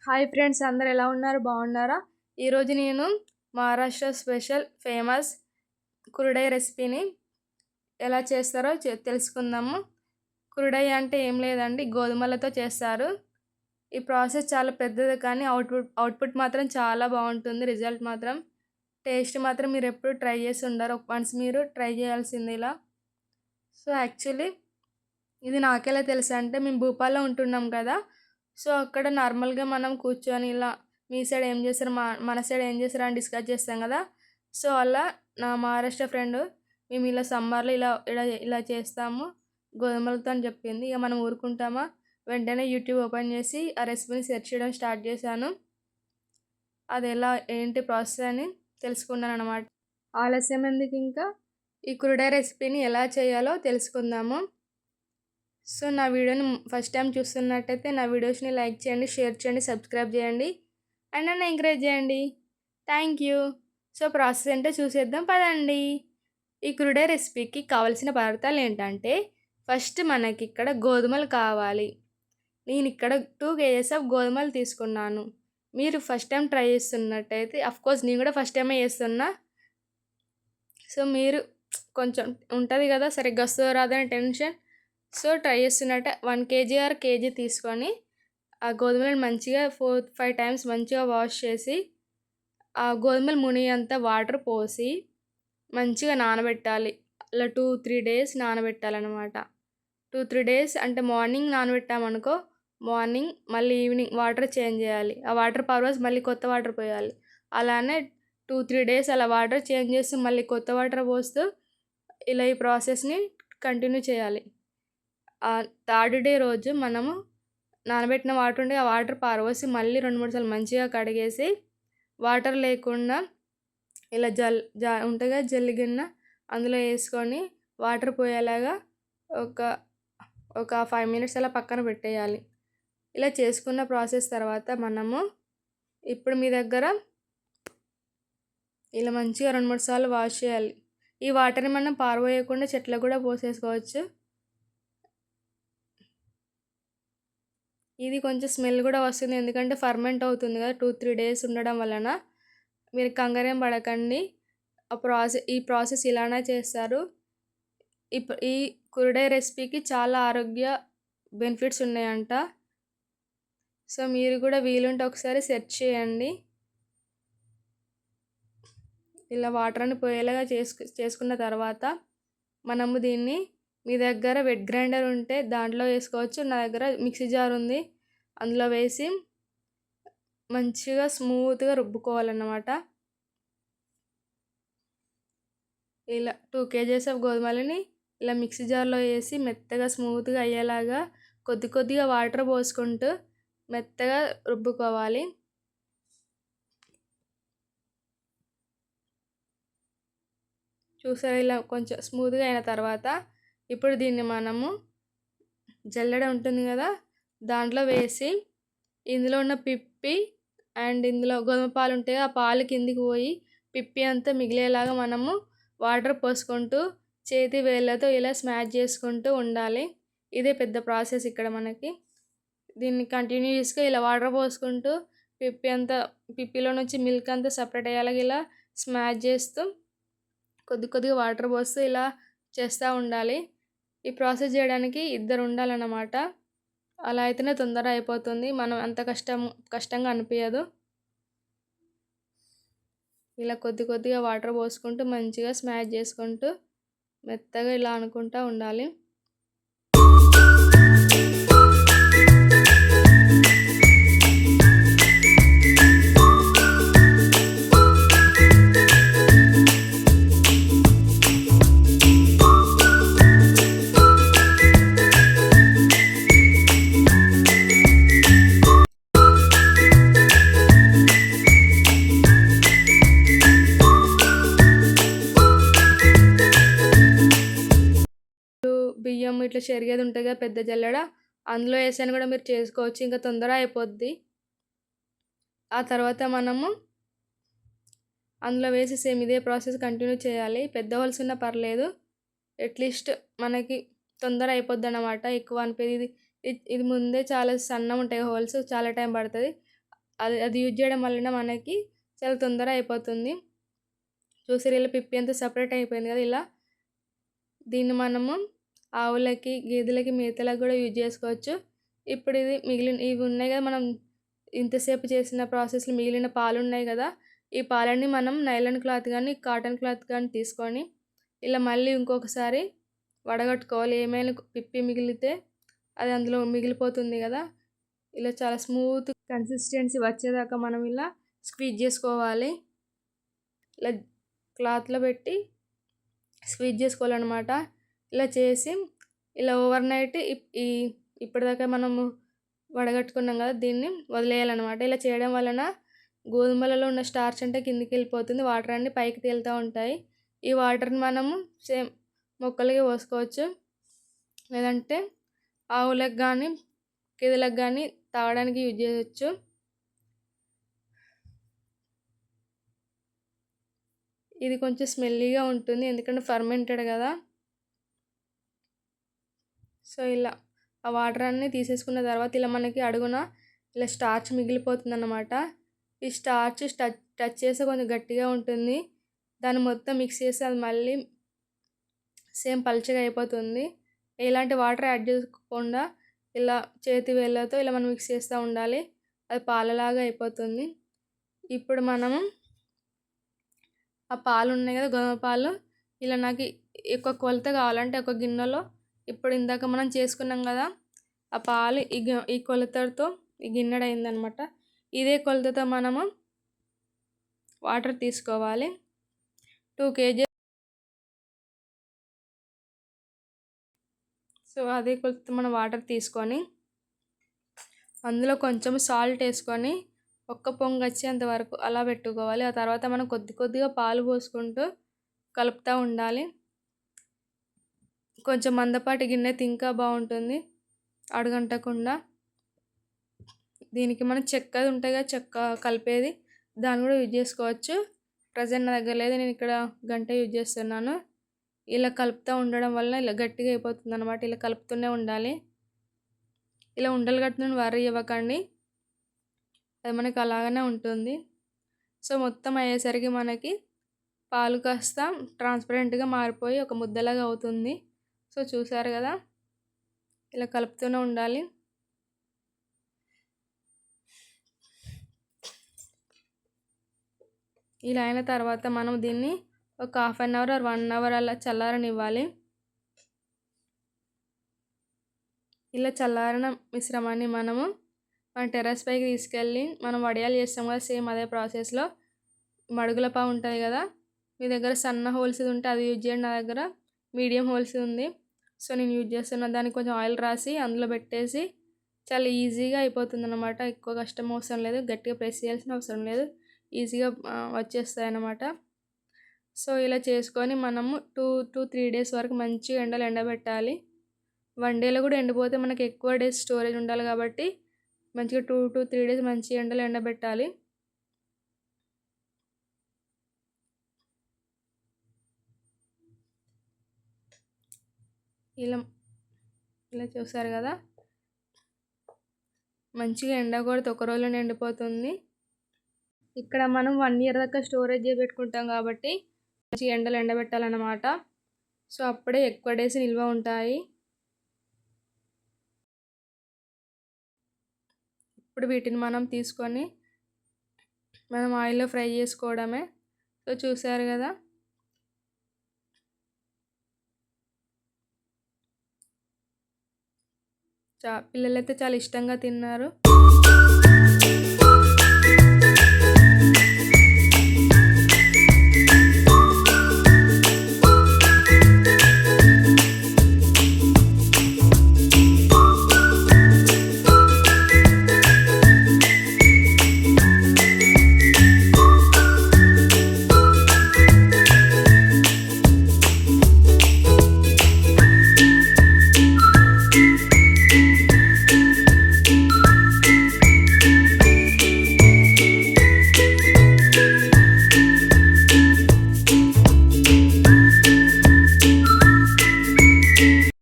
Hi friends, అందరు ఎలా ఉన్నారు? బాగున్నారా? ఈరోజు నేను మహారాష్ట్ర స్పెషల్ ఫేమస్ కురుడై రెసిపీని ఎలా చేస్తారో తెలుసుకుందాము. కురుడై అంటే ఏం లేదండి, గోధుమలతో చేస్తారు. ఈ ప్రాసెస్ చాలా పెద్దది, కానీ అవుట్పుట్ మాత్రం చాలా బాగుంటుంది. రిజల్ట్ మాత్రం, టేస్ట్ మాత్రం మీరు ఎప్పుడు ట్రై చేసి ఉండరు. వన్స్ మీరు ట్రై చేయాల్సింది ఇలా. సో యాక్చువల్లీ ఇది నాకెలా తెలుసు అంటే, మేము భూపాల్లో ఉంటున్నాం కదా. సో అక్కడ నార్మల్గా మనం కూర్చొని ఇలా మీ సైడ్ ఏం చేస్తారు, మన సైడ్ ఏం చేస్తారు అని డిస్కస్ చేస్తాం కదా. సో అలా నా మహారాష్ట్ర ఫ్రెండ్ మేము ఇలా సమ్మర్లో ఇలా ఇలా ఇలా చేస్తాము గోధుమలతో అని చెప్పింది. ఇక మనం ఊరుకుంటామా, వెంటనే యూట్యూబ్ ఓపెన్ చేసి ఆ రెసిపీని సెర్చ్ చేయడం స్టార్ట్ చేశాను. అది ఎలా ఏంటి ప్రాసెస్ అని తెలుసుకున్నాను అనమాట. ఆలస్యం ఎందుకు, ఇంకా ఈ కురుడా రెసిపీని ఎలా చేయాలో తెలుసుకుందాము. సో నా వీడియోని ఫస్ట్ టైం చూస్తున్నట్టయితే నా వీడియోస్ని లైక్ చేయండి, షేర్ చేయండి, సబ్స్క్రైబ్ చేయండి అండ్ నన్ను ఎంకరేజ్ చేయండి. Thank you. సో ప్రాసెస్ ఏంటో చూసేద్దాం పదండి. ఈ కురుడే రెసిపీకి కావాల్సిన పదార్థాలు ఏంటంటే, ఫస్ట్ మనకి ఇక్కడ గోధుమలు కావాలి. నేను ఇక్కడ 2 kgs ఆఫ్ గోధుమలు తీసుకున్నాను. మీరు ఫస్ట్ టైం ట్రై చేస్తున్నట్టయితే, అఫ్కోర్స్ నేను కూడా ఫస్ట్ టైమే చేస్తున్నా. సో మీరు కొంచెం ఉంటుంది కదా, సరిగ్గా వస్తుందో రాదని టెన్షన్. సో ట్రై చేస్తున్నట్టే 1 kg ఆర్ కేజీ తీసుకొని ఆ గోధుమలను మంచిగా 4-5 టైమ్స్ మంచిగా వాష్ చేసి, ఆ గోధుమలు మునిగేంత వాటర్ పోసి మంచిగా నానబెట్టాలి. అలా 2-3 డేస్ నానబెట్టాలన్నమాట. 2-3 డేస్ అంటే మార్నింగ్ నానబెట్టామనుకో, మార్నింగ్ మళ్ళీ ఈవినింగ్ వాటర్ చేంజ్ చేయాలి. ఆ వాటర్ పర్పస్ మళ్ళీ కొత్త వాటర్ పోయాలి. అలానే 2-3 డేస్ అలా వాటర్ చేంజ్ చేస్తూ మళ్ళీ కొత్త వాటర్ పోస్తూ ఇలా ఈ ప్రాసెస్ని కంటిన్యూ చేయాలి. ఆ థర్డ్ డే రోజు మనము నానబెట్టిన వాటర్ ఉంటే ఆ వాటర్ పారబోసి మళ్ళీ 2-3 సార్లు మంచిగా కడిగేసి, వాటర్ లేకుండా ఇలా ఉంటుంది కదా జల్లి గిన్నె, అందులో వేసుకొని వాటర్ పోయేలాగా ఒక 5 minutes అలా పక్కన పెట్టేయాలి. ఇలా చేసుకున్న ప్రాసెస్ తర్వాత మనము ఇప్పుడు మీ దగ్గర ఇలా మంచిగా 2-3 సార్లు వాష్ చేయాలి. ఈ వాటర్ని మనం పారబోయకుండా చెట్లకు కూడా పోసేసుకోవచ్చు. ఇది కొంచెం స్మెల్ కూడా వస్తుంది, ఎందుకంటే ఫర్మెంట్ అవుతుంది కదా 2-3 డేస్ ఉండడం వలన. మీరు కంగారేం పడకండి, ఈ ప్రాసెస్ ఇలానే చేస్తారు. ఈ కురుడై రెసిపీకి చాలా ఆరోగ్య బెనిఫిట్స్ ఉన్నాయంట. సో మీరు కూడా వీలుంటే ఒకసారి సెర్చ్ చేయండి. ఇలా వాటర్ని పోయేలాగా చేసుకున్న తర్వాత మనము దీన్ని, మీ దగ్గర వెట్ గ్రైండర్ ఉంటే దాంట్లో వేసుకోవచ్చు. నా దగ్గర మిక్సీ జార్ ఉంది, అందులో వేసి మంచిగా స్మూత్గా రుబ్బుకోవాలన్నమాట. ఇలా 2 kgs ఆఫ్ గోధుమలని ఇలా మిక్సీ జార్లో వేసి మెత్తగా స్మూత్గా అయ్యేలాగా కొద్దిగా వాటర్ పోసుకుంటూ మెత్తగా రుబ్బుకోవాలి. చూసారా, ఇలా కొంచెం స్మూత్గా అయిన తర్వాత ఇప్పుడు దీన్ని మనము జల్లెడ ఉంటుంది కదా, దాంట్లో వేసి ఇందులో ఉన్న పిప్పి అండ్ ఇందులో గోధుమ పాలు ఉంటాయి, ఆ పాలు కిందికి పోయి పిప్పి అంతా మిగిలేలాగా మనము వాటర్ పోసుకుంటూ చేతి వేళ్ళతో ఇలా స్మాష్ చేసుకుంటూ ఉండాలి. ఇదే పెద్ద ప్రాసెస్ ఇక్కడ మనకి. దీన్ని కంటిన్యూస్గా ఇలా వాటర్ పోసుకుంటూ పిప్పిలో నుంచి మిల్క్ అంతా సపరేట్ అయ్యేలాగా ఇలా స్మాష్ చేస్తూ కొద్దిగా వాటర్ పోస్తూ ఇలా చేస్తూ ఉండాలి. ఈ ప్రాసెస్ చేయడానికి 2 ఉండాలన్నమాట. అలా అయితేనే తొందర అయిపోతుంది, మనం అంత కష్టంగా అనిపించదు. ఇలా కొద్దిగా వాటర్ పోసుకుంటూ మంచిగా స్మాష్ చేసుకుంటూ మెత్తగా ఇలా అనుకుంటూ ఉండాలి. బియ్యం ఇట్లా చెరిగేది ఉంటుంది కదా పెద్ద జల్లెడ, అందులో వేసాను కూడా మీరు చేసుకోవచ్చు, ఇంకా తొందర అయిపోద్ది. ఆ తర్వాత మనము అందులో వేసి సేమ్ ఇదే ప్రాసెస్ కంటిన్యూ చేయాలి. పెద్ద హోల్స్ ఉన్నా పర్లేదు, అట్లీస్ట్ మనకి తొందర అయిపోద్ది అన్నమాట. ఎక్కువ అనిపోయింది, ఇది ముందే చాలా సన్నం ఉంటాయి హోల్స్, చాలా టైం పడుతుంది. అది యూజ్ చేయడం వలన మనకి చాలా తొందరగా అయిపోతుంది. చూసారా ఇలా పిప్పి అంతా సపరేట్ అయిపోయింది కదా. ఇలా దీన్ని మనము ఆవులకి, గేదెలకి, మేతలకు కూడా యూజ్ చేసుకోవచ్చు. ఇప్పుడు ఇది ఇవి ఉన్నాయి కదా, మనం ఇంతసేపు చేసిన ప్రాసెస్లో మిగిలిన పాలు ఉన్నాయి కదా, ఈ పాలన్నీ మనం నైలాన్ క్లాత్ కానీ కాటన్ క్లాత్ కానీ తీసుకొని ఇలా మళ్ళీ ఇంకొకసారి వడగట్టుకోవాలి. ఏమైనా పిప్పి మిగిలితే అది అందులో మిగిలిపోతుంది కదా. ఇలా చాలా స్మూత్ కన్సిస్టెన్సీ వచ్చేదాకా మనం ఇలా స్క్వీజ్ చేసుకోవాలి. ఇలా క్లాత్లో పెట్టి స్క్వీజ్ చేసుకోవాలన్నమాట. ఇలా చేసి ఇలా ఓవర్ నైట్ ఇప్పటిదాకా మనము వడగట్టుకున్నాం కదా, దీన్ని వదిలేయాలన్నమాట. ఇలా చేయడం వలన గోధుమలలో ఉన్న స్టార్చ్ అంటే కిందికి వెళ్ళిపోతుంది, వాటర్ అన్నీ పైకి తేలుతూ ఉంటాయి. ఈ వాటర్ని మనము సేమ్ మొక్కలకి పోసుకోవచ్చు, లేదంటే ఆవులకు కానీ గేదెలకు కానీ తాగడానికి యూజ్ చేయవచ్చు. ఇది కొంచెం స్మెల్లీగా ఉంటుంది ఎందుకంటే ఫర్మెంటెడ్ కదా. సో ఇలా ఆ వాటర్ అన్నీ తీసేసుకున్న తర్వాత ఇలా మనకి అడుగున ఇలా స్టార్చ్ మిగిలిపోతుంది అన్నమాట. ఈ స్టార్చ్ టచ్ చేస్తే కొంచెం గట్టిగా ఉంటుంది, దాన్ని మొత్తం మిక్స్ చేస్తే అది మళ్ళీ సేమ్ పల్చగా అయిపోతుంది. ఎలాంటి వాటర్ యాడ్ చేసుకోకుండా ఇలా చేతి వేళ్ళతో ఇలా మనం మిక్స్ చేస్తూ ఉండాలి, అది పాలలాగా అయిపోతుంది. ఇప్పుడు మనము ఆ పాలు ఉన్నాయి కదా, గోధుమ పాలు, ఇలా నాకు ఎక్కువ కొలత కావాలంటే ఒక గిన్నెలో ఇప్పుడు ఇందాక మనం చేసుకున్నాం కదా ఆ పాలు ఈ కొలతతో ఈ గిన్నెడు అయిందనమాట. ఇదే కొలతతో మనము వాటర్ తీసుకోవాలి. 2 kg. సో అదే కొలతతో మనం వాటర్ తీసుకొని అందులో కొంచెం సాల్ట్ వేసుకొని ఒక్క పొంగు వచ్చేంత వరకు అలా పెట్టుకోవాలి. ఆ తర్వాత మనం కొద్దిగా పాలు పోసుకుంటూ కలుపుతూ ఉండాలి. కొంచెం మందపాటి గిన్నె ఇంకా బాగుంటుంది అడుగంటకుండా. దీనికి మనం చెక్కది ఉంటుంది కదా, చెక్క కలిపేది, దాన్ని కూడా యూజ్ చేసుకోవచ్చు. ప్రజెంట్ నా దగ్గర లేదు, నేను ఇక్కడ గంట యూజ్ చేస్తున్నాను. ఇలా కలుపుతూ ఉండడం వల్ల ఇలా గట్టిగా అయిపోతుంది అనమాట. ఇలా కలుపుతూనే ఉండాలి. ఇలా ఉండలు కట్టుకుని వరి ఇవ్వకండి, అది మనకి అలాగనే ఉంటుంది. సో మొత్తం అయ్యేసరికి మనకి పాలు కాస్త ట్రాన్స్పరెంట్గా మారిపోయి ఒక ముద్దలాగా అవుతుంది. సో చూసారు కదా, ఇలా కలుపుతూనే ఉండాలి. ఇలా అయిన తర్వాత మనం దీన్ని ఒక 1/2 అవర్ ఆర్ 1 అవర్ అలా చల్లారనివ్వాలి. ఇలా చల్లారిన మిశ్రమాన్ని మనము మన టెర్రస్ పైకి తీసుకెళ్ళి మనం వడియాలు చేస్తాం కదా, సేమ్ అదే ప్రాసెస్లో మడుగుల పావు ఉంటుంది కదా, మీ దగ్గర సన్న హోల్స్ ఉంటే అది యూజ్ చేయండి. నా దగ్గర మీడియం హోల్స్ ఉంది, సో నేను యూజ్ చేస్తున్నాను. దానికి కొంచెం ఆయిల్ రాసి అందులో పెట్టేసి చాలా ఈజీగా అయిపోతుంది అన్నమాట. ఎక్కువ కష్టం అవసరం లేదు, గట్టిగా ప్రెస్ చేయాల్సిన అవసరం లేదు, ఈజీగా వచ్చేస్తాయి అన్నమాట. సో ఇలా చేసుకొని మనము 2 to 3 days వరకు మంచిగా ఎండలో ఎండబెట్టాలి. 1 dayలో కూడా ఎండిపోతే మనకి ఎక్కువ డేస్ స్టోరేజ్ ఉండాలి కాబట్టి మంచిగా 2 to 3 days మంచి ఎండలో ఎండబెట్టాలి. ఇలా చూసారు కదా, మంచిగా ఎండ కొడితే ఒక రోజులో ఎండిపోతుంది. ఇక్కడ మనం 1 year దాకా స్టోరేజ్ చేసి పెట్టుకుంటాం కాబట్టి మంచిగా ఎండలో ఎండబెట్టాలన్నమాట. సో అప్పుడే ఎక్కువ డేస్ నిల్వ ఉంటాయి. ఇప్పుడు వీటిని మనం తీసుకొని మనం ఆయిల్లో ఫ్రై చేసుకోవడమే. సో చూసారు కదా, పిల్లలైతే చాలా ఇష్టంగా తిన్నారు.